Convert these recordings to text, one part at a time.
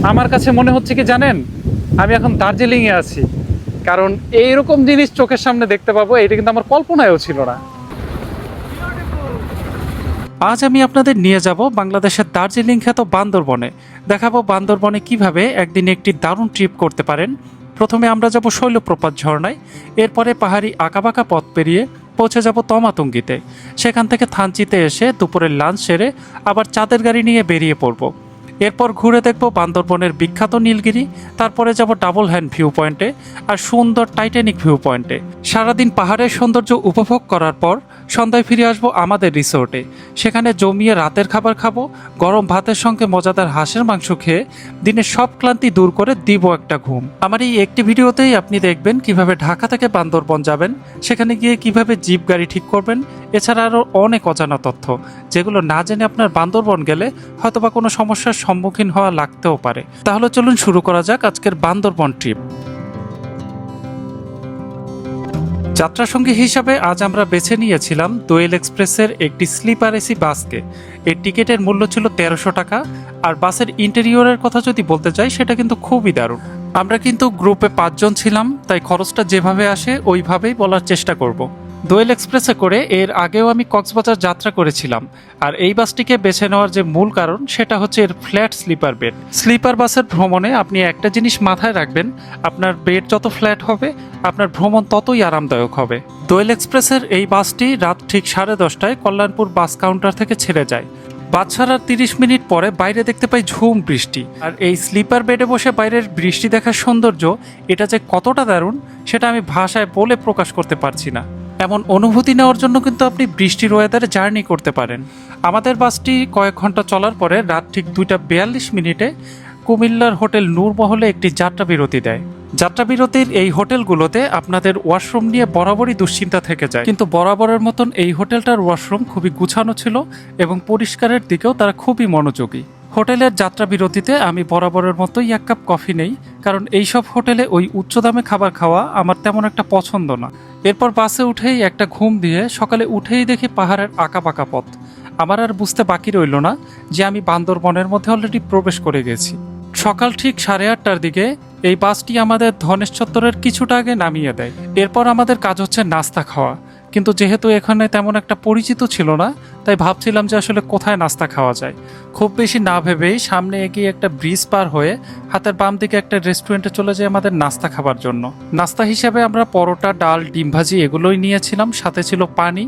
আমার কাছে মনে হচ্ছে কি জানেন, আমি এখন দার্জিলিংয়ে আছি। কারণ এইরকম জিনিস চোখের সামনে দেখতে পাবো এটা কিন্তু আমার কল্পনায়ও ছিল না। আজ আমি আপনাদের নিয়ে যাব বাংলাদেশের দার্জিলিং খ্যাত বান্দরবনে। দেখাবো বান্দরবনে কিভাবে একদিন একটি দারুণ ট্রিপ করতে পারেন। প্রথমে আমরা যাব শৈলপ্রপাত ঝর্ণায়, এরপরে পাহাড়ি আঁকাবাঁকা পথ পেরিয়ে পৌঁছে যাব তমাতঙ্গিতে। সেখান থেকে থানচিতে এসে দুপুরের লাঞ্চ সেরে আবার চাঁদের গাড়ি নিয়ে বেরিয়ে পড়ব। এরপর ঘুরে দেখব বান্দরবনের বিখ্যাত নীলগিরি, তারপরে যাব ডাবল হ্যান্ড ভিউ পয়েন্টে আর সুন্দর টাইটানিক ভিউ পয়েন্টে। সারাদিন পাহাড়ের সৌন্দর্য উপভোগ করার পর সন্ধ্যায় ফিরে আসবো আমাদের রিসোর্টে। সেখানে জমিয়ে রাতের খাবার খাবো, গরম ভাতের সঙ্গে মজাদার হাঁসের মাংস খেয়ে দিনের সব ক্লান্তি দূর করে দিব একটা ঘুম। আমার এই একটি ভিডিওতেই আপনি দেখবেন কিভাবে ঢাকা থেকে বান্দরবন যাবেন, সেখানে গিয়ে কিভাবে জিপ গাড়ি ঠিক করবেন, এছাড়া আরও অনেক অজানা তথ্য যেগুলো না জেনে আপনার বান্দরবন গেলে হয়তোবা কোনো সমস্যার সম্মুখীন হওয়া লাগতেও পারে। তাহলে চলুন শুরু করা যাক আজকের বান্দরবন ট্রিপ। যাত্রা সঙ্গী হিসাবে আজ আমরা বেছে নিয়েছিলাম দোয়েল এক্সপ্রেসের একটি স্লিপার এসি বাসকে। এর টিকিটের মূল্য ছিল 1300 টাকা। আর বাসের ইন্টেরিয়রের কথা যদি বলতে চাই, সেটা কিন্তু খুবই দারুণ। আমরা কিন্তু গ্রুপে 5 জন ছিলাম, তাই খরচটা যেভাবে আসে ওইভাবেই বলার চেষ্টা করব। দোয়েল এক্সপ্রেসে করে এর আগেও আমি কক্সবাজার যাত্রা করেছিলাম, আর এই বাসটিকে বেছে নেওয়ার যে মূল কারণ সেটা হচ্ছে এর ফ্ল্যাট স্লিপার বেড। স্লিপার বাসের ভ্রমণে আপনি একটা জিনিস মাথায় রাখবেন, আপনার বেড যত ফ্ল্যাট হবে আপনার ভ্রমণ ততই আরামদায়ক হবে। দোয়েল এক্সপ্রেসের এই বাসটি রাত ঠিক 10:30টায় কল্যাণপুর বাস কাউন্টার থেকে ছেড়ে যায়। বাস ছাড়ার 30 মিনিট পরে বাইরে দেখতে পাই ঝুম বৃষ্টি। আর এই স্লিপার বেডে বসে বাইরের বৃষ্টি দেখার সৌন্দর্য এটা যে কতটা দারুণ সেটা আমি ভাষায় বলে প্রকাশ করতে পারছি না। এমন অনুভূতি নেওয়ার জন্য কিন্তু আপনি বৃষ্টির ওয়েদারে জার্নি করতে পারেন। আমাদের বাসটি কয়েক ঘন্টা চলার পরে রাত ঠিক 2:42 কুমিল্লার হোটেল নূরমহলে একটি যাত্রা বিরতি দেয়। যাত্রা বিরতির এই হোটেলগুলোতে আপনাদের ওয়াশরুম নিয়ে বরাবরই দুশ্চিন্তা থেকে যায়, কিন্তু বরাবরের মতন এই হোটেলটার ওয়াশরুম খুবই গুছানো ছিল এবং পরিষ্কারের দিকেও তারা খুবই মনোযোগী। হোটেলের যাত্রা বিরতিতে আমি বরাবরের মতোই 1 কাপ কফি নেই, কারণ এইসব হোটেলে ওই উচ্চ দামে খাবার খাওয়া আমার তেমন একটা পছন্দ না। এরপর বাসে উঠেই একটা ঘুম দিয়ে সকালে উঠেই দেখি পাহাড়ের আঁকাবাঁকা পথ। আমার আর বুঝতে বাকি রইল না যে আমি বান্দরবনের মধ্যে অলরেডি প্রবেশ করে গেছি। সকাল ঠিক 8:30টার দিকে এই বাসটি আমাদের ধনেশ চত্বরের কিছুটা আগে নামিয়ে দেয়। এরপর আমাদের কাজ হচ্ছে নাস্তা খাওয়া, কিন্তু যেহেতু এখানে তেমন একটা পরিচিত ছিল না, তাই ভাবছিলাম যে আসলে কোথায় নাস্তা খাওয়া যায়। খুব বেশি না ভেবেই সামনে এগিয়ে একটা ব্রিজ পার হয়ে হাতের বাম দিকে একটা রেস্টুরেন্টে চলে যাই আমাদের নাস্তা খাবার জন্য। নাস্তা হিসাবে আমরা পরোটা, ডাল, ডিম ভাজি এগুলোই নিয়েছিলাম, সাথে ছিল পানি,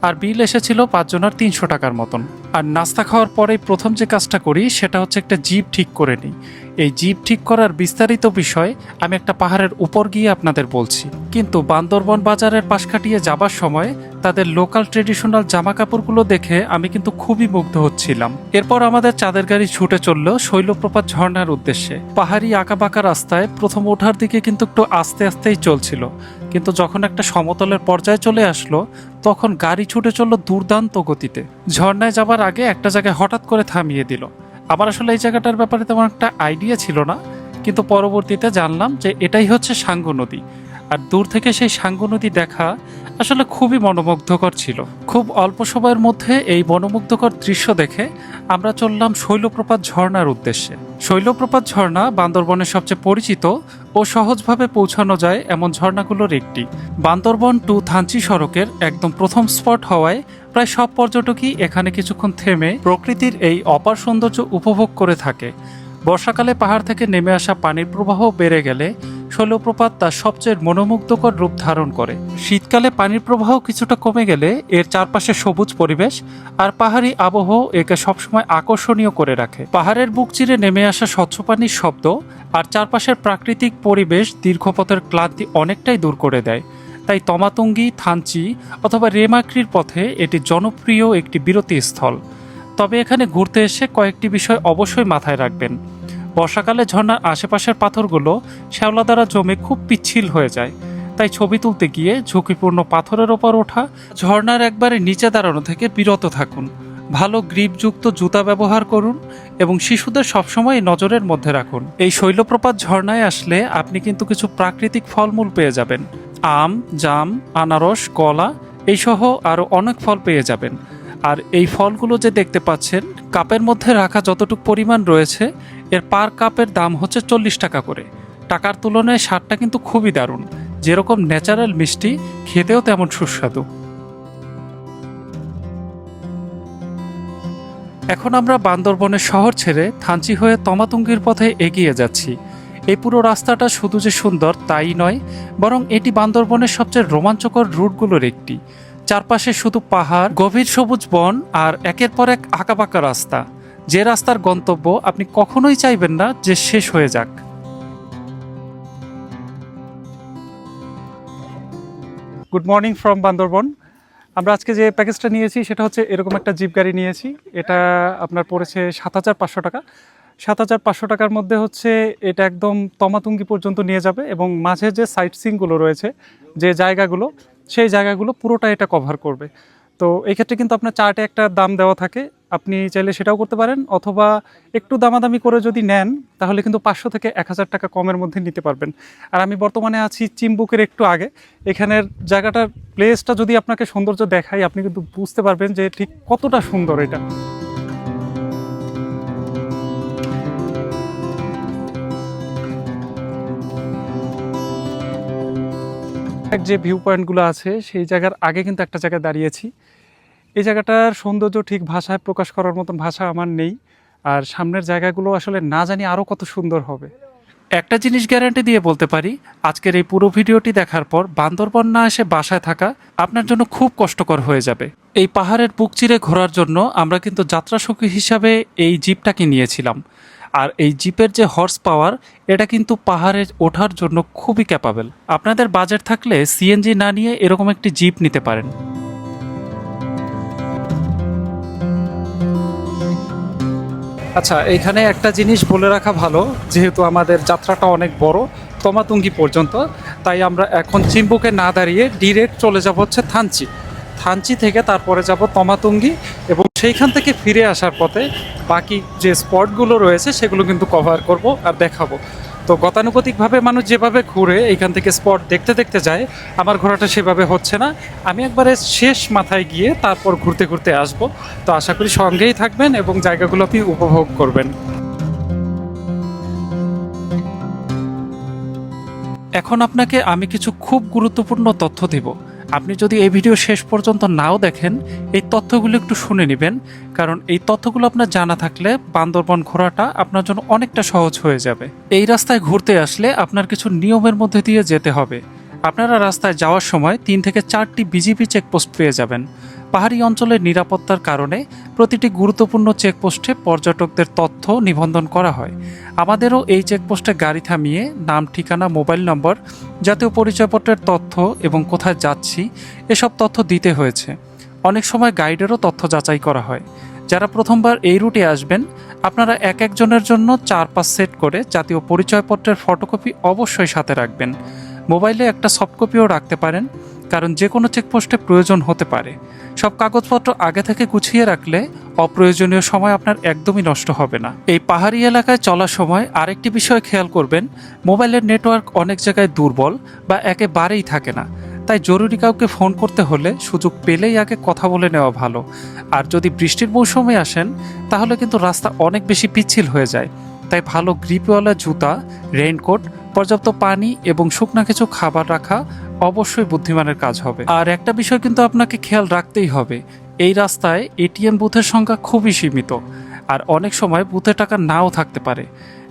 আর বিল এসেছিল 5 জনের 300 টাকার মতন। আর নাস্তা খাওয়ার পরেই প্রথম যে কাজটা করি সেটা হচ্ছে একটা জিপ ঠিক করে নিই। এই জিপ ঠিক করার বিস্তারিত বিষয় আমি একটা পাহাড়ের উপর গিয়ে আপনাদের বলছি। কিন্তু বান্দরবন বাজারের পাশ কাটিয়ে যাবার সময় তাদের লোকাল ট্রেডিশনাল জামা কাপড়গুলো দেখে আমি কিন্তু খুবই মুগ্ধ হচ্ছিলাম। এরপর আমাদের চাঁদের গাড়ি ছুটে চলল শৈলপ্রপাত ঝর্ণার উদ্দেশ্যে। পাহাড়ি আঁকাবাঁকা রাস্তায় প্রথম ওঠার দিকে কিন্তু একটু আস্তে আস্তেই চলছিল, কিন্তু যখন একটা সমতলের পর্যায়ে চলে আসলো তখন গাড়ি ছুটে চললো দুর্দান্ত গতিতে। ঝর্ণায় যাবার আগে একটা জায়গায় হঠাৎ করে থামিয়ে দিল। আমার আসলে এই জায়গাটার ব্যাপারে তেমন একটা আইডিয়া ছিল না, কিন্তু পরবর্তীতে জানলাম যে এটাই হচ্ছে সাঙ্গু নদী। আর দূর থেকে সেই সাঙ্গু নদী দেখা আসলে খুবই মনোমুগ্ধকর ছিল। খুব অল্প সময়ের মধ্যে এই মনোমুগ্ধকর দৃশ্য দেখে আমরা চললাম শৈলপ্রপাত ঝর্ণার উদ্দেশ্যে। শৈলপ্রপাত ঝর্ণা বান্দরবনের সবচেয়ে পরিচিত ও সহজভাবে পৌঁছানো যায় এমন ঝর্ণাগুলোর একটি। বান্দরবন টু থানচি সড়কের একদম প্রথম স্পট হওয়ায় প্রায় সব পর্যটকই এখানে কিছুক্ষণ থেমে প্রকৃতির এই অপার সৌন্দর্য উপভোগ করে থাকে। বর্ষাকালে পাহাড় থেকে নেমে আসা পানির প্রবাহ বেড়ে গেলে শৈলপ্রপাত তার সবচেয়ে মনোমুগ্ধকর রূপ ধারণ করে। শীতকালে পানির প্রবাহ কিছুটা কমে গেলে এর চারপাশে সবুজ পরিবেশ আর পাহাড়ি আবহাওয়া একে সবসময় আকর্ষণীয় করে রাখে। পাহাড়ের বুক চিরে নেমে আসা স্বচ্ছ পানির শব্দ আর চারপাশের প্রাকৃতিক পরিবেশ দীর্ঘপথের ক্লান্তি অনেকটাই দূর করে দেয়। তাই তমাতঙ্গি, থানচি অথবা রেমাক্রির পথে এটি জনপ্রিয় একটি বিরতি স্থল। তবে এখানে ঘুরতে এসে কয়েকটি বিষয় অবশ্যই মাথায় রাখবেন। বর্ষাকালে ঝর্ণার আশেপাশের পাথরগুলো শ্যাওলা দ্বারা জমে খুব পিচ্ছিল হয়ে যায়, তাই ছবি তুলতে গিয়ে ঝুঁকিপূর্ণ পাথরের ওপর ওঠা, ঝর্ণার একবারে নিচে দাঁড়ানো থেকে বিরত থাকুন। ভালো গ্রিপযুক্ত জুতা ব্যবহার করুন এবং শিশুদের সবসময় নজরের মধ্যে রাখুন। এই শৈলপ্রপাত ঝর্ণায় আসলে আপনি কিন্তু কিছু প্রাকৃতিক ফলমূল পেয়ে যাবেন। আম, জাম, আনারস, কলা এইসহ আরও অনেক ফল পেয়ে যাবেন। আর এই ফলগুলো যে দেখতে পাচ্ছেন কাপের মধ্যে রাখা যতটুকু পরিমাণ রয়েছে এর পার কাপের দাম হচ্ছে 40 টাকা করে। টাকার তুলনায় স্বাদটা কিন্তু খুবই দারুণ, যেরকম ন্যাচারাল মিষ্টি, খেতেও তেমন সুস্বাদু। এখন আমরা বান্দরবনের শহর ছেড়ে থানচি হয়ে তমাতুঙ্গির পথে এগিয়ে যাচ্ছি। এই পুরো রাস্তাটা শুধু যে সুন্দর তাই নয়, বরং এটি বান্দরবনের সবচেয়ে রোমাঞ্চকর রুটগুলোর একটি। চারপাশে শুধু পাহাড়, গভীর সবুজ বন আর একের পর এক আঁকাবাঁকা রাস্তা, যে রাস্তার গন্তব্য আপনি কখনোই চাইবেন না যে শেষ হয়ে যাক। Good morning from Bandarban. আমরা আজকে যে প্যাকেজটা নিয়েছি সেটা হচ্ছে এরকম একটা জিপ গাড়ি নিয়েছি। এটা আপনার পড়েছে ৭,৫০০ টাকা। ৭,৫০০ টাকার মধ্যে হচ্ছে এটা একদম তমাতুঙ্গি পর্যন্ত নিয়ে যাবে এবং মাঝে যে সাইট সিনগুলো রয়েছে, যে জায়গাগুলো, সেই জায়গাগুলো পুরোটা এটা কভার করবে। তো এই ক্ষেত্রে কিন্তু আপনার চার্টে একটা দাম দেওয়া থাকে, আপনি চাইলে সেটাও করতে পারেন, অথবা একটু দামাদামি করে যদি নেন তাহলে কিন্তু ৫০০ থেকে ১,০০০ টাকা কমের মধ্যে নিতে পারবেন। আর আমি বর্তমানে আছি চিম্বুকের একটু আগে। এখানের জায়গাটার প্লেসটা যদি আপনাকে সৌন্দর্য দেখাই, আপনি কিন্তু বুঝতে পারবেন যে ঠিক কতটা সুন্দর এটা। যে ভিউ পয়েন্টগুলো আছে সেই জায়গার আগে কিন্তু একটা জায়গায় দাঁড়িয়েছি। এই জায়গাটার সৌন্দর্য ঠিক ভাষায় প্রকাশ করার মতন ভাষা আমার নেই। আর সামনের জায়গাগুলো আসলে না জানি আরও কত সুন্দর হবে। একটা জিনিস গ্যারান্টি দিয়ে বলতে পারি, আজকের এই পুরো ভিডিওটি দেখার পর বান্দরবন না এসে বাসায় থাকা আপনার জন্য খুব কষ্টকর হয়ে যাবে। এই পাহাড়ের বুক চিরে ঘোরার জন্য আমরা কিন্তু যাত্রাসঙ্গী হিসাবে এই জিপটাকে নিয়েছিলাম। আর এই জিপের যে হর্স পাওয়ার, এটা কিন্তু পাহাড়ে ওঠার জন্য খুবই ক্যাপাবেল। আপনাদের বাজেট থাকলে সিএনজি না নিয়ে এরকম একটি জিপ নিতে পারেন। আচ্ছা, এইখানে একটা জিনিস বলে রাখা ভালো, যেহেতু আমাদের যাত্রাটা অনেক বড়, তমাতুঙ্গি পর্যন্ত, তাই আমরা এখন চিম্বুকে না দাঁড়িয়ে ডিরেক্ট চলে যাব হচ্ছে থানচি। থানচি থেকে তারপরে যাব তমাতুঙ্গি, এবং সেইখান থেকে ফিরে আসার পথে বাকি যে স্পটগুলো রয়েছে সেগুলো কিন্তু কভার করব আর দেখাবো। তো গতানুগতিকভাবে মানুষ যেভাবে ঘুরে এইখান থেকে স্পট দেখতে দেখতে যায়, আমার ঘোরাটা সেভাবে হচ্ছে না। আমি একবারে শেষ মাথায় গিয়ে তারপর ঘুরতে ঘুরতে আসব। তো আশা করি সঙ্গেই থাকবেন এবং জায়গাগুলো আপনি উপভোগ করবেন। এখন আপনাকে আমি কিছু খুব গুরুত্বপূর্ণ তথ্য দিব। আপনি যদি এই ভিডিও শেষ পর্যন্ত নাও দেখেন, এই তথ্যগুলো একটু শুনে নেবেন, কারণ এই তথ্যগুলো আপনার জানা থাকলে বান্দরবন ঘোরাটা আপনার জন্য অনেকটা সহজ হয়ে যাবে। এই রাস্তায় ঘুরতে আসলে আপনার কিছু নিয়মের মধ্যে দিয়ে যেতে হবে। আপনারা রাস্তায় যাওয়ার সময় ৩ থেকে ৪টি বিজিবি চেকপোস্ট পেয়ে যাবেন। পাহাড়ি অঞ্চলের নিরাপত্তার কারণে প্রতিটি গুরুত্বপূর্ণ চেকপোস্টে পর্যটকদের তথ্য নিবন্ধন করা হয়। আমাদেরও এই চেকপোস্টে গাড়ি থামিয়ে নাম, ঠিকানা, মোবাইল নম্বর, জাতীয় পরিচয়পত্রের তথ্য এবং কোথায় যাচ্ছি এসব তথ্য দিতে হয়েছে। অনেক সময় গাইডেরও তথ্য যাচাই করা হয়। যারা প্রথমবার এই রুটে আসবেন, আপনারা এক একজনের জন্য ৪-৫ সেট করে জাতীয় পরিচয়পত্রের ফটোকপি অবশ্যই সাথে রাখবেন। মোবাইলে একটা সফট কপিও রাখতে পারেন, কারণ যে কোনো চেকপোস্টে প্রয়োজন হতে পারে। সব কাগজপত্র আগে থেকে গুছিয়ে রাখলে অপ্রয়োজনীয় সময় আপনার একদমই নষ্ট হবে না। এই পাহাড়ি এলাকায় চলার সময় আরেকটি বিষয় খেয়াল করবেন, মোবাইলের নেটওয়ার্ক অনেক জায়গায় দুর্বল বা একেবারেই থাকে না। তাই জরুরি কাউকে ফোন করতে হলে সুযোগ পেলেই আগে কথা বলে নেওয়া ভালো। আর যদি বৃষ্টির মৌসুমে আসেন তাহলে কিন্তু রাস্তা অনেক বেশি পিচ্ছিল হয়ে যায়। তাই ভালো গ্রিপওয়ালা জুতা, রেইনকোট, পর্যাপ্ত পানি এবং শুকনা কিছু খাবার রাখা অবশ্যই বুদ্ধিমানের কাজ হবে। আর একটা বিষয় কিন্তু আপনাকে খেয়াল রাখতেই হবে, এই রাস্তায় এটিএম বুথের সংখ্যা খুবই সীমিত, আর অনেক সময় বুথে টাকা নাও থাকতে পারে।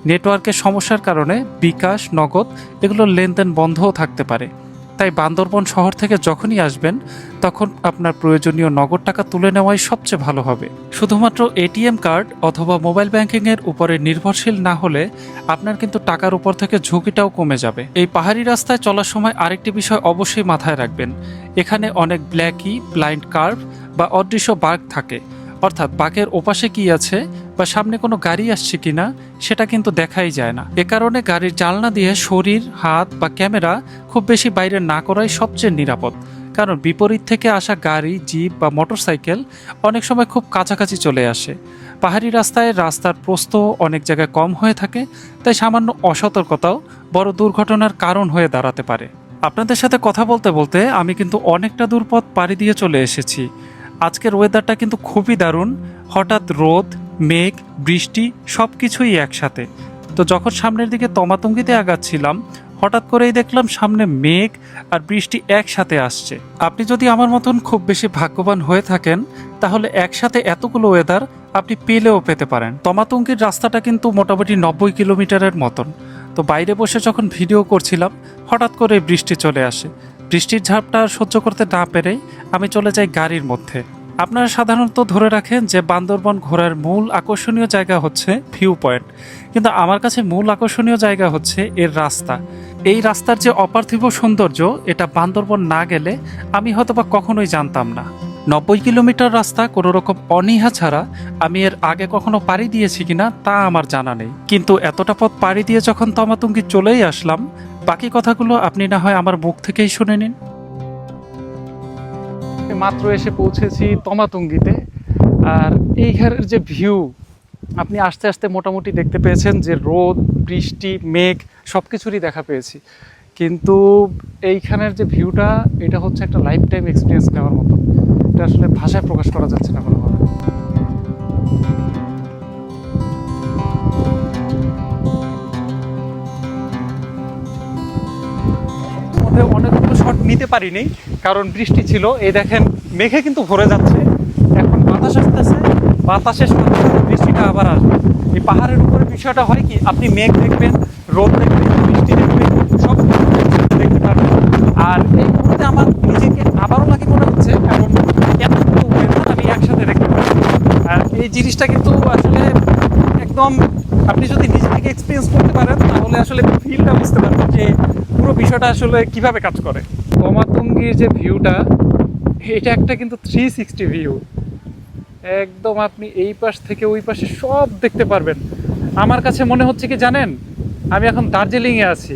নেটওয়ার্কের সমস্যার কারণে বিকাশ, নগদ এগুলোর লেনদেন বন্ধও থাকতে পারে। তাই বান্দরবন শহর থেকে যখনই আসবেন তখন আপনার প্রয়োজনীয় নগদ টাকা তুলে নেওয়াই সবচেয়ে ভালো হবে। শুধুমাত্র এটিএম কার্ড অথবা মোবাইল ব্যাংকিংয়ের উপরে নির্ভরশীল না হলে আপনার কিন্তু টাকার উপর থেকে ঝুঁকিটাও কমে যাবে। এই পাহাড়ি রাস্তায় চলার সময় আরেকটি বিষয় অবশ্যই মাথায় রাখবেন, এখানে অনেক ব্ল্যাকি, ব্লাইন্ড কার্ভ বা অদৃশ্য বাঘ থাকে। অর্থাৎ বাঘের ওপাশে কি আছে বা সামনে কোনো গাড়ি আসছে কিনা সেটা কিন্তু দেখাই যায় না। এ কারণে গাড়ির জানলা দিয়ে শরীর, হাত বা ক্যামেরা খুব বেশি বাইরে না করাই সবচেয়ে নিরাপদ। কারণ বিপরীত থেকে আসা গাড়ি, জিপ বা মোটরসাইকেল অনেক সময় খুব কাছাকাছি চলে আসে। পাহাড়ি রাস্তায় রাস্তার প্রস্থ অনেক জায়গায় কম হয়ে থাকে, তাই সামান্য অসতর্কতাও বড় দুর্ঘটনার কারণ হয়ে দাঁড়াতে পারে। আপনাদের সাথে কথা বলতে বলতে আমি কিন্তু অনেকটা দূর পথ পাড়ি দিয়ে চলে এসেছি। আজকের ওয়েদারটা কিন্তু খুবই দারুণ, হঠাৎ রোদ, মেঘ, বৃষ্টি সব কিছুই একসাথে। তো যখন সামনের দিকে তমাতঙ্গিতে আগাচ্ছিলাম, হঠাৎ করেই দেখলাম সামনে মেঘ আর বৃষ্টি একসাথে আসছে। আপনি যদি আমার মতন খুব বেশি ভাগ্যবান হয়ে থাকেন, তাহলে একসাথে এতগুলো ওয়েদার আপনি পেলেও পেতে পারেন। তমাতঙ্গির রাস্তাটা কিন্তু মোটামুটি 90 কিলোমিটারের মতন। তো বাইরে বসে যখন ভিডিও করছিলাম, হঠাৎ করে বৃষ্টি চলে আসে। বৃষ্টির ঝাপটা সহ্য করতে না পেরেই আমি চলে যাই গাড়ির মধ্যে। আপনারা সাধারণত ধরে রাখেন যে বান্দরবন ঘোরার মূল আকর্ষণীয় জায়গা হচ্ছে ভিউ পয়েন্ট, কিন্তু আমার কাছে মূল আকর্ষণীয় জায়গা হচ্ছে এর রাস্তা। এই রাস্তার যে অপার্থিব সৌন্দর্য, এটা বান্দরবন না গেলে আমি হয়তোবা কখনোই জানতাম না। 90 কিলোমিটার রাস্তা কোনো রকম অনীহা ছাড়া আমি এর আগে কখনো পাড়ি দিয়েছি কিনা তা আমার জানা নেই, কিন্তু এতটা পথ পাড়ি দিয়ে যখন তমাতঙ্গি চলেই আসলাম, বাকি কথাগুলো আপনি না হয় আমার মুখ থেকেই শুনে নিন। মাত্র এসে পৌঁছেছি তমাতঙ্গিতে, আর এইখানের যে ভিউ আপনি আস্তে আস্তে মোটামুটি দেখতে পেয়েছেন যে রোদ, বৃষ্টি, মেঘ সব কিছুরই দেখা পেয়েছি, কিন্তু এইখানের যে ভিউটা, এটা হচ্ছে একটা লাইফ টাইম এক্সপিরিয়েন্স নেওয়ার মতো। এটা আসলে ভাষায় প্রকাশ করা যাচ্ছে না কোনোভাবে। অনেকগুলো শট নিতে পারিনি কারণ বৃষ্টি ছিল। এই দেখেন মেঘে কিন্তু ভরে যাচ্ছে, এখন বাতাস আসতেছে, বাতাসের সাথে সাথে বৃষ্টিটা আবার আসবে। এই পাহাড়ের উপরে বিষয়টা হয় কি, আপনি মেঘ দেখবেন, রোদ দেখবেন, বৃষ্টি দেখবেন, সব দেখতে পারবেন। আর এই মুহূর্তে আমার নিজেকে আবারও নাকি মনে হচ্ছে কারণ এতগুলো ওয়েদার আমি একসাথে দেখতে পাচ্ছি। আর এই জিনিসটা কিন্তু আসলে একদম, আপনি যদি নিজে থেকে এক্সপিরিয়েন্স করতে পারেন তাহলে আসলে ফিলটা বুঝতে পারবেন যে পুরো বিষয়টা আসলে কিভাবে কাজ করে। তমাতঙ্গির যে ভিউটা, এটা একটা কিন্তু 360 ভিউ, একদম আপনি এই পাশ থেকে ওই পাশে সব দেখতে পারবেন। আমার কাছে মনে হচ্ছে কি জানেন, আমি এখন দার্জিলিংয়ে আছি,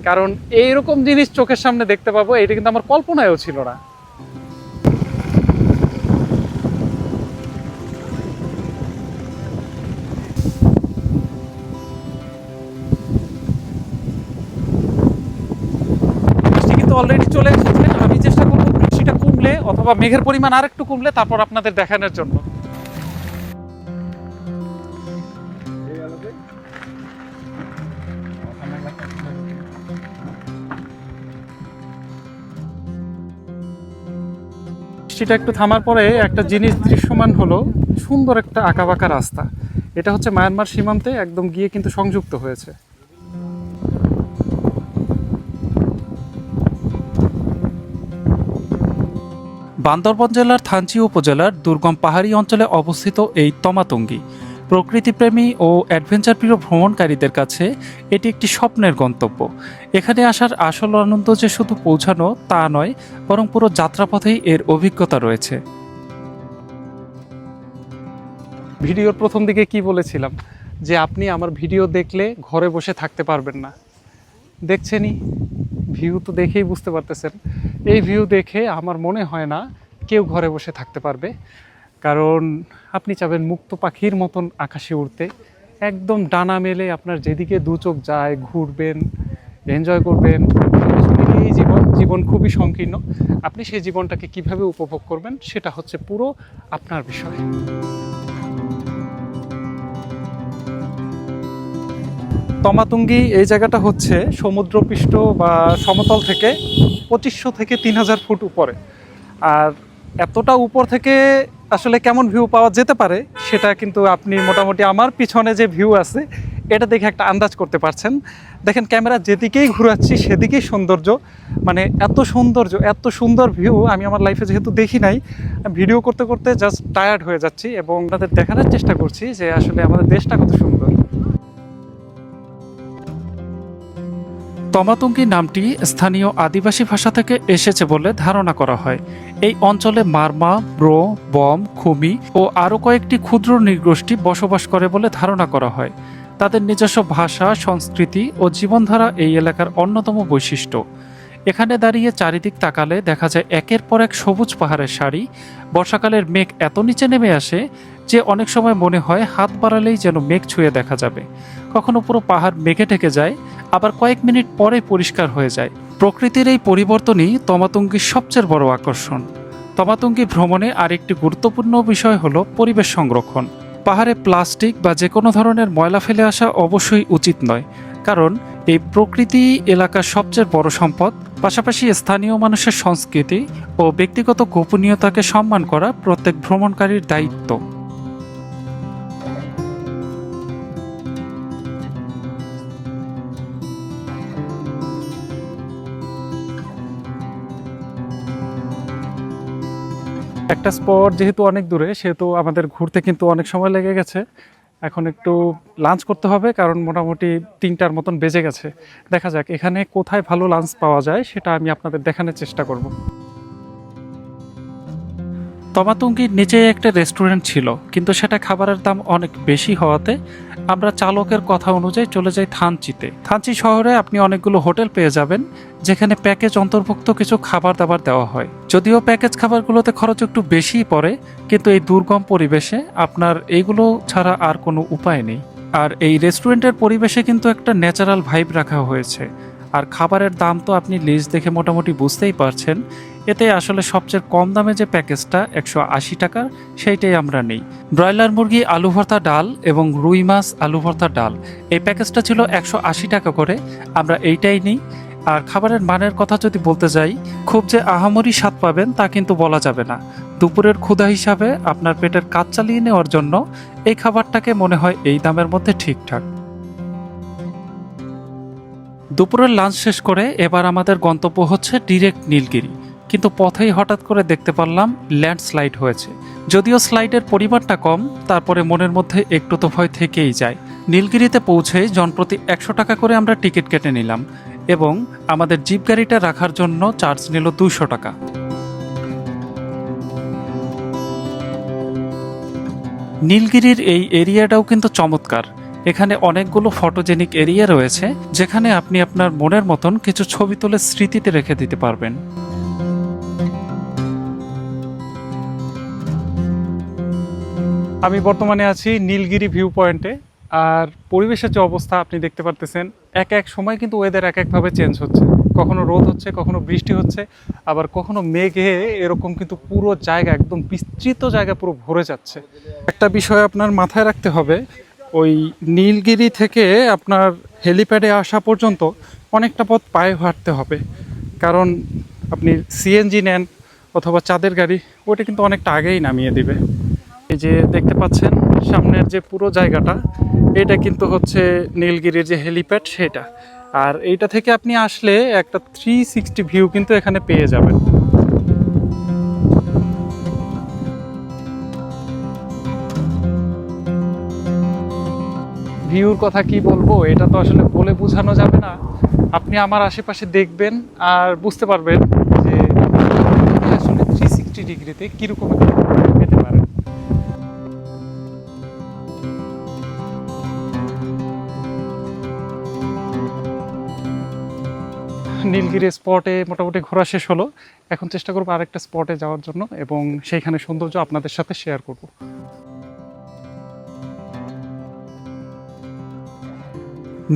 কারণ এইরকম জিনিস চোখের সামনে দেখতে পাবো এটা কিন্তু আমার কল্পনায়ও ছিল না। অলরেডি চলে এসেছে, আমি চেষ্টা করবো বৃষ্টিটা কমলে অথবা মেঘের পরিমাণ আর একটু কমলে তারপর আপনাদের দেখানোর জন্য। বৃষ্টিটা একটু থামার পরে একটা জিনিস দৃশ্যমান হলো, সুন্দর একটা আঁকাবাঁকা রাস্তা। এটা হচ্ছে মায়ানমার সীমান্তে একদম গিয়ে কিন্তু সংযুক্ত হয়েছে। বান্দরবন জেলার থানচি উপজেলার দুর্গম পাহাড়ি অঞ্চলে অবস্থিত এই তমাতঙ্গি প্রকৃতিপ্রেমী ও অ্যাডভেঞ্চার প্রিয় ভ্রমণকারীদের কাছে এটি একটি স্বপ্নের গন্তব্য। এখানে আসার আসল আনন্দ যে শুধু পৌঁছানো তা নয়, বরং পুরো যাত্রাপথেই এর অভিজ্ঞতা রয়েছে। ভিডিওর প্রথম দিকে কি বলেছিলাম যে আপনি আমার ভিডিও দেখলে ঘরে বসে থাকতে পারবেন না। দেখছেনই, ভিউ তো দেখেই বুঝতে পারতেছেন। এই ভিউ দেখে আমার মনে হয় না কেউ ঘরে বসে থাকতে পারবে, কারণ আপনি চাবেন মুক্ত পাখির মতন আকাশে উড়তে, একদম ডানা মেলে আপনার যেদিকে দু চোখ যায় ঘুরবেন, এনজয় করবেন। এই জীবন খুবই সংকীর্ণ, আপনি সেই জীবনটাকে কিভাবে উপভোগ করবেন সেটা হচ্ছে পুরো আপনার বিষয়। তমাতঙ্গি এই জায়গাটা হচ্ছে সমুদ্রপৃষ্ঠ বা সমতল থেকে 2500 থেকে 3000 ফুট উপরে। আর এতটা উপর থেকে আসলে কেমন ভিউ পাওয়া যেতে পারে সেটা কিন্তু আপনি মোটামুটি আমার পিছনে যে ভিউ আছে এটা দেখে একটা আন্দাজ করতে পারছেন। দেখেন ক্যামেরা যেদিকেই ঘুরাচ্ছি সেদিকেই সৌন্দর্য, মানে এত সৌন্দর্য, এত সুন্দর ভিউ আমি আমার লাইফে যেহেতু দেখি নাই, ভিডিও করতে করতে জাস্ট টায়ার্ড হয়ে যাচ্ছি এবং তাদের দেখানোর চেষ্টা করছি যে আসলে আমাদের দেশটা কত সুন্দর। তমাতঙ্গি নামটি স্থানীয় আদিবাসী ভাষা থেকে এসেছে বলে ধারণা করা হয়। এই অঞ্চলে মারমা, ব্রো, বম, খুমি ও আরও কয়েকটি ক্ষুদ্র নৃগোষ্ঠী বসবাস করে বলে ধারণা করা হয়। তাদের নিজস্ব ভাষা, সংস্কৃতি ও জীবনধারা এই এলাকার অন্যতম বৈশিষ্ট্য। এখানে দাঁড়িয়ে চারিদিক তাকালে দেখা যায় একের পর এক সবুজ পাহাড়ের সারি। বর্ষাকালের মেঘ এত নিচে নেমে আসে যে অনেক সময় মনে হয় হাত বাড়ালেই যেন মেঘ ছুঁয়ে দেখা যাবে। কখনো পুরো পাহাড় মেঘে ঢেকে যায়, আবার কয়েক মিনিট পরে পরিষ্কার হয়ে যায়। প্রকৃতির এই পরিবর্তনই তমাতঙ্গির সবচেয়ে বড় আকর্ষণ। তমাতুঙ্গি ভ্রমণে আরেকটি গুরুত্বপূর্ণ বিষয় হলো পরিবেশ সংরক্ষণ। পাহাড়ে প্লাস্টিক বা যে কোনো ধরনের ময়লা ফেলে আসা অবশ্যই উচিত নয়, কারণ এই প্রকৃতি এলাকার সবচেয়ে বড় সম্পদ। পাশাপাশি স্থানীয় মানুষের সংস্কৃতি ও ব্যক্তিগত গোপনীয়তাকে সম্মান করা প্রত্যেক ভ্রমণকারীর দায়িত্ব। একটা স্পট যেহেতু অনেক দূরে, সেহেতু আমাদের ঘুরতে কিন্তু অনেক সময় লেগে গেছে। এখন একটু লাঞ্চ করতে হবে, কারণ মোটামুটি 3টার মতন বেজে গেছে। দেখা যাক এখানে কোথায় ভালো লাঞ্চ পাওয়া যায়, সেটা আমি আপনাদের দেখানোর চেষ্টা করব। তমাতুঙ্গির নিচে একটা রেস্টুরেন্ট ছিল, কিন্তু সেটা খাবারের দাম অনেক বেশি হওয়াতে আমরা চালকের কথা অনুযায়ী চলে যাই থানচিতে। থানচি শহরে আপনি অনেকগুলো হোটেল পেয়ে যাবেন, যেখানে প্যাকেজ অন্তর্ভুক্ত কিছু খাবার দাবার দেওয়া হয়। যদিও প্যাকেজ খাবারগুলোতে খরচ একটু বেশিই পড়ে, কিন্তু এই দুর্গম পরিবেশে আপনার এইগুলো ছাড়া আর কোনো উপায় নেই। আর এই রেস্টুরেন্টের পরিবেশে কিন্তু একটা ন্যাচারাল ভাইব রাখা হয়েছে। আর খাবারের দাম তো আপনি লিস্ট দেখে মোটামুটি বুঝতেই পারছেন। এতে আসলে সবচেয়ে কম দামে যে প্যাকেজটা 180 টাকার, সেইটাই আমরা নেই। ব্রয়লার মুরগি আলু ভর্তা ডাল এবং রুই মাছ আলু ভর্তা ডাল, এই প্যাকেজটা ছিল 180 টাকা করে, আমরা এইটাই নিই। আর খাবারের মানের কথা যদি বলতে যাই, খুব যে আহামরি স্বাদ পাবেন তা কিন্তু বলা যাবে না। দুপুরের ক্ষুধা হিসাবে আপনার পেটের কাজ চালিয়ে নেওয়ার জন্য এই খাবারটাকে মনে হয় এই দামের মধ্যে ঠিকঠাক। দুপুরের লাঞ্চ শেষ করে এবার আমাদের গন্তব্য হচ্ছে ডিরেক্ট নীলগিরি, কিন্তু পথেই হঠাৎ করে দেখতে পারলাম ল্যান্ডস্লাইড হয়েছে। যদিও স্লাইডের পরিমাণটা কম, তারপরে মনের মধ্যে একটু তো ভয় থেকেই যায়। নীলগিরিতে পৌঁছে জনপ্রতি 100 টাকা করে আমরা টিকিট কেটে নিলাম, এবং আমাদের জিপ গাড়িটা রাখার জন্য চার্জ নিল 200 টাকা। নীলগিরির এই এরিয়াটাও কিন্তু চমৎকার। এখানে অনেকগুলো ফটোজেনিক এরিয়া রয়েছে, যেখানে আপনি আপনার মনের মতন কিছু ছবি তুলে স্মৃতিতে রেখে দিতে পারবেন। আমি বর্তমানে আছি নীলগিরি ভিউ পয়েন্টে। আর পরিবেশের যে অবস্থা আপনি দেখতে পারতেছেন, এক এক সময় কিন্তু ওয়েদার এক একভাবে চেঞ্জ হচ্ছে। কখনো রোদ হচ্ছে, কখনো বৃষ্টি হচ্ছে, আবার কখনো মেঘে এরকম কিন্তু পুরো জায়গা, একদম বিস্তৃত জায়গা পুরো ভরে যাচ্ছে। একটা বিষয় আপনার মাথায় রাখতে হবে, ওই নীলগিরি থেকে আপনার হেলিপ্যাডে আসা পর্যন্ত অনেকটা পথ পায়ে হাঁটতে হবে, কারণ আপনি সিএনজি নেন অথবা চাঁদের গাড়ি, ওটা কিন্তু অনেকটা আগেই নামিয়ে দিবে। এই যে দেখতে পাচ্ছেন সামনের যে পুরো জায়গাটা, এটা কিন্তু হচ্ছে নীলগিরির যে হেলিপ্যাড সেটা। আর এইটা থেকে আপনি আসলে একটা 360 ভিউ কিন্তু এখানে পেয়ে যাবেন। ভিউর কথা কি বলবো, এটা তো আসলে বলে বোঝানো যাবে না। আপনি আমার আশেপাশে দেখবেন আর বুঝতে পারবেন যে আসলে 360 ডিগ্রিতে কীরকম পেতে পারেন। নীলগিরি স্পটে মোটামুটি ঘোরা শেষ হলো। এখন চেষ্টা করবো আরেকটা স্পটে যাওয়ার জন্য, এবং সেইখানে সৌন্দর্য আপনাদের সাথে শেয়ার করব।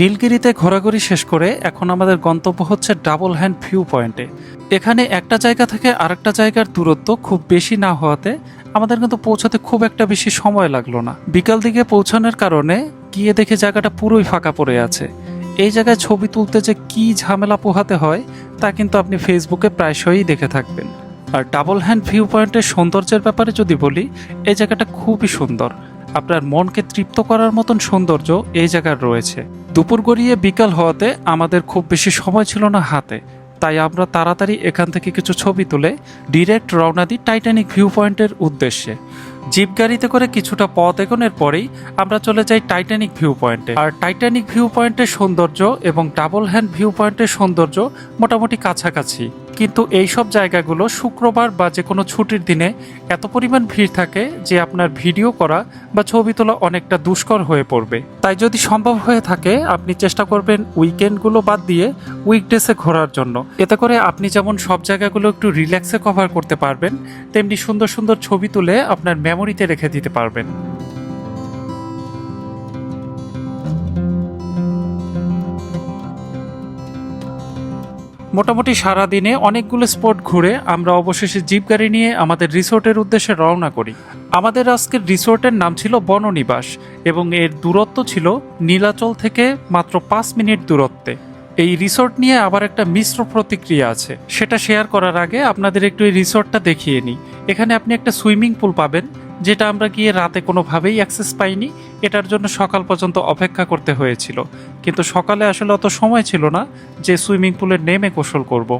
নীলগিরিতে ঘোরাঘুরি শেষ করে এখন আমাদের গন্তব্য হচ্ছে ডাবল হ্যান্ড ভিউ পয়েন্টে। এখানে একটা জায়গা থেকে আরেকটা জায়গার দূরত্ব খুব বেশি না হওয়াতে আমাদের কিন্তু পৌঁছাতে খুব একটা বেশি সময় লাগলো না। বিকাল দিকে পৌঁছানোর কারণে গিয়ে দেখে জায়গাটা পুরোই ফাঁকা পড়ে আছে। এই জায়গায় ছবি তুলতে যে কি ঝামেলা পোহাতে হয় তা কিন্তু আপনি ফেসবুকে প্রায়শই দেখে থাকবেন। আর ডাবল হ্যান্ড ভিউ পয়েন্টের সৌন্দর্যের ব্যাপারে যদি বলি, এই জায়গাটা খুবই সুন্দর। আপনার মনকে তৃপ্ত করার মতন সৌন্দর্য এই জায়গার রয়েছে। দুপুর গড়িয়ে বিকাল হওয়াতে আমাদের খুব বেশি সময় ছিল না হাতে, তাই আমরা তাড়াতাড়ি এখান থেকে কিছু ছবি তুলে ডিরেক্ট রওনা দিই টাইটানিক ভিউ পয়েন্টের উদ্দেশ্যে। জিপ গাড়িতে করে কিছুটা পথ এগোনোর পরেই আমরা চলে যাই টাইটানিক ভিউ পয়েন্টে। আর টাইটানিক ভিউ পয়েন্টের সৌন্দর্য এবং ডাবল হ্যান্ড ভিউ পয়েন্টের সৌন্দর্য মোটামুটি কাছাকাছি, কিন্তু এই সব জায়গাগুলো শুক্রবার বা যে কোনো ছুটির দিনে এত পরিমাণ ভিড় থাকে যে আপনার ভিডিও করা বা ছবি তোলা অনেকটা দুষ্কর হয়ে পড়বে। তাই যদি সম্ভব হয়ে থাকে আপনি চেষ্টা করবেন উইকেন্ডগুলো বাদ দিয়ে উইকডেসে ঘোরার জন্য। এতে করে আপনি যেমন সব জায়গাগুলো একটু রিল্যাক্সে কভার করতে পারবেন, তেমনি সুন্দর সুন্দর ছবি তুলে আপনার মেমোরিতে রেখে দিতে পারবেন। মোটামুটি সারাদিনে অনেকগুলো স্পট ঘুরে আমরা অবশেষে জিপ গাড়ি নিয়ে আমাদের রিসোর্টের উদ্দেশ্যে রওনা করি। আমাদের আজকের রিসোর্টের নাম ছিল বননিবাস এবং এর দূরত্ব ছিল নীলাচল থেকে মাত্র 5 মিনিট দূরত্বে। এই রিসোর্ট নিয়ে আবার একটা মিশ্র প্রতিক্রিয়া আছে, সেটা শেয়ার করার আগে আপনাদের একটু এই রিসোর্টটা দেখিয়ে নিই। এখানে আপনি একটা সুইমিং পুল পাবেন, যেটা আমরা গিয়ে রাতে কোনোভাবেই অ্যাক্সেস পাইনি। এটার জন্য সকাল পর্যন্ত অপেক্ষা করতে হয়েছিল, কিন্তু সকালে আসলে অত সময় ছিল না যে সুইমিং পুলে নেমে গোসল করব।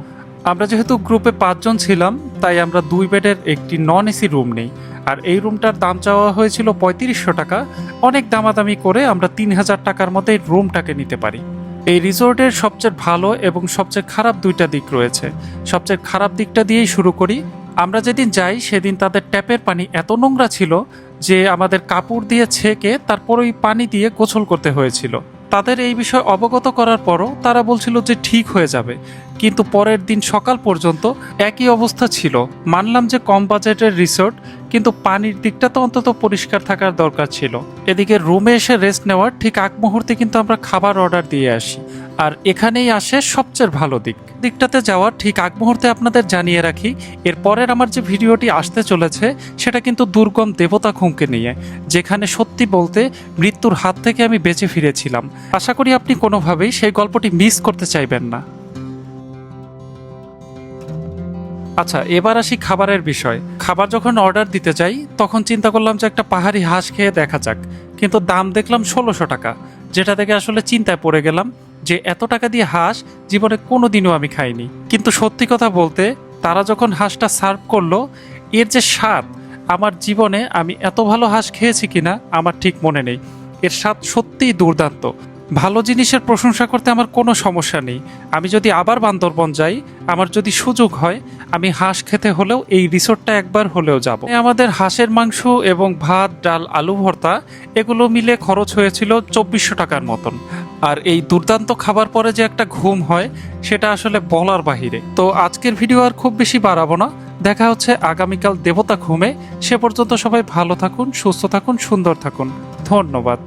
আমরা যেহেতু গ্রুপে 5 জন ছিলাম, তাই আমরা 2 বেডের একটি নন এসি রুম নেই। আর এই রুমটার দাম চাওয়া হয়েছিল 3500 টাকা। অনেক দামাদামি করে আমরা 3000 টাকার মধ্যে এই রুমটাকে নিতে পারি। এই রিসোর্টের সবচেয়ে ভালো এবং সবচেয়ে খারাপ দুইটা দিক রয়েছে। সবচেয়ে খারাপ দিকটা দিয়েই শুরু করি। আমরা যেদিন যাই সেদিন তাদের ট্যাপের পানি এত নোংরা ছিল যে আমাদের কাপড় দিয়ে ছেঁকে তারপর ওই পানি দিয়ে গোসল করতে হয়েছিল। তাদের এই বিষয় অবগত করার পরও তারা বলছিল যে ঠিক হয়ে যাবে, কিন্তু পরের দিন সকাল পর্যন্ত একই অবস্থা ছিল। মানলাম যে কম বাজেটের রিসোর্ট, কিন্তু পানির দিকটা তো অন্তত পরিষ্কার থাকার দরকার ছিল। এদিকে রুমে এসে রেস্ট নেওয়ার ঠিক আগ মুহূর্তে কিন্তু আমরা খাবার অর্ডার দিয়ে আসি। আর এখানেই আসে সবচেয়ে ভালো দিকটাতে যাওয়ার ঠিক আগ মুহূর্তে আপনাদের জানিয়ে রাখি, এর পরের আমার যে ভিডিওটি আসতে চলেছে সেটা কিন্তু দুর্গম দেবতা খুমকে নিয়ে, যেখানে সত্যি বলতে মৃত্যুর হাত থেকে আমি বেঁচে ফিরেছিলাম। আশা করি আপনি কোনোভাবেই সেই গল্পটি মিস করতে চাইবেন না। আচ্ছা, এবার আসি খাবারের বিষয়। খাবার যখন অর্ডার দিতে যাই তখন চিন্তা করলাম যে একটা পাহাড়ি হাঁস খেয়ে দেখা যাক, কিন্তু দাম দেখলাম 1600 টাকা, যেটা থেকে আসলে চিন্তায় পড়ে গেলাম যে এত টাকা দিয়ে হাঁস জীবনে কোনোদিনও আমি খাইনি। কিন্তু সত্যি কথা বলতে তারা যখন হাঁসটা সার্ভ করলো, এর যে স্বাদ, আমার জীবনে আমি এত ভালো হাঁস খেয়েছি কিনা আমার ঠিক মনে নেই। এর স্বাদ সত্যিই দুর্দান্ত। ভালো জিনিসের প্রশংসা করতে আমার কোনো সমস্যা নেই। আমি যদি আবার বান্দরবন যাই, আমার যদি সুযোগ হয়, আমি হাঁস খেতে হলেও এই রিসোর্টটা একবার হলেও যাব। আমাদের হাঁসের মাংস এবং ভাত, ডাল, আলু ভর্তা এগুলো মিলে খরচ হয়েছিল 2400 টাকার মতন। আর এই দুর্দান্ত খাবার পরে যে একটা ঘুম হয়, সেটা আসলে বলার বাহিরে। তো আজকের ভিডিও আর খুব বেশি বাড়াবো না, দেখা হচ্ছে আগামীকাল দেবতা ঘুমে। সে পর্যন্ত সবাই ভালো থাকুন, সুস্থ থাকুন, সুন্দর থাকুন। ধন্যবাদ।